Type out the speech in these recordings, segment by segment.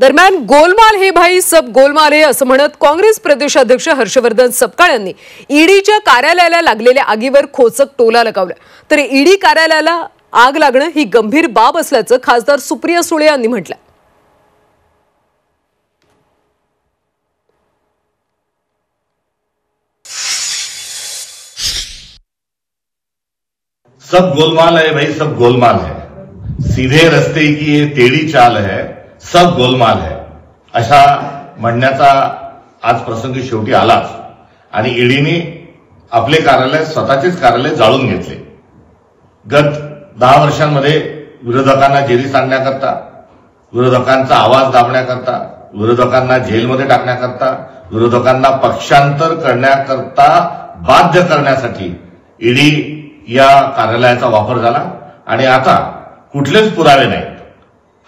दरम्यान गोलमाल है भाई सब गोलमाल है असं म्हणत काँग्रेस प्रदेशाध्यक्ष हर्षवर्धन सपकाळ यांनी ईडीच्या कार्यालयाला लागलेल्या आगीवर खोचक टोला लगावला। तर ईडी कार्यालयाला आग लागणं ही गंभीर बाब असल्याचं खासदार सुप्रिया सुळे यांनी म्हटलं। सब गोलमाल है भाई सब गोलमाल है, सीधे रस्ते की ये टेढ़ी चाल है, सब गोलमाल है अशा म्हणण्याचा आज प्रसंग शेवटी आलाच आणि ईडीने आपले कार्यालय स्वतःचेच कार्यालय जाळून घेतले। गत 10 वर्षांमध्ये विरोधकांना जेरीस आणण्याकरता, विरोधकांचा आवाज दाबण्याकरता, विरोधकांना जेलमध्ये टाकण्याकरता, विरोधकांना पक्षांतर करण्याकरता बाध्य करण्यासाठी ईडी या कार्यालयाचा वापर झाला आणि आता कुठलेच पुरावे नाहीत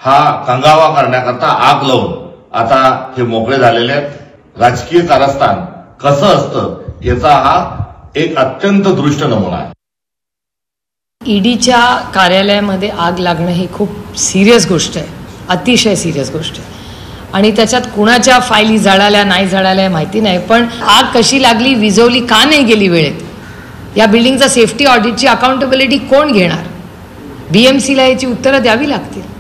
हा कंगावा करण्याकरता आग लावून आता हे मोकळे झालेले आहेत। राजकीय कारस्थान कसं असतं याचा हा एक अत्यंत दृष्ट नमुना आहे। ईडीच्या कार्यालयामध्ये आग लागणं ही खूप सिरियस गोष्ट आहे, अतिशय सिरियस गोष्ट आहे आणि त्याच्यात कुणाच्या फाईली जळाल्या नाही जळाल्या माहिती नाही, पण आग कशी लागली, विझवली का नाही गेली वेळेत, या बिल्डिंगचा सेफ्टी ऑडिटची अकाउंटेबिलिटी कोण घेणार, बीएमसीला याची उत्तरं द्यावी लागतील।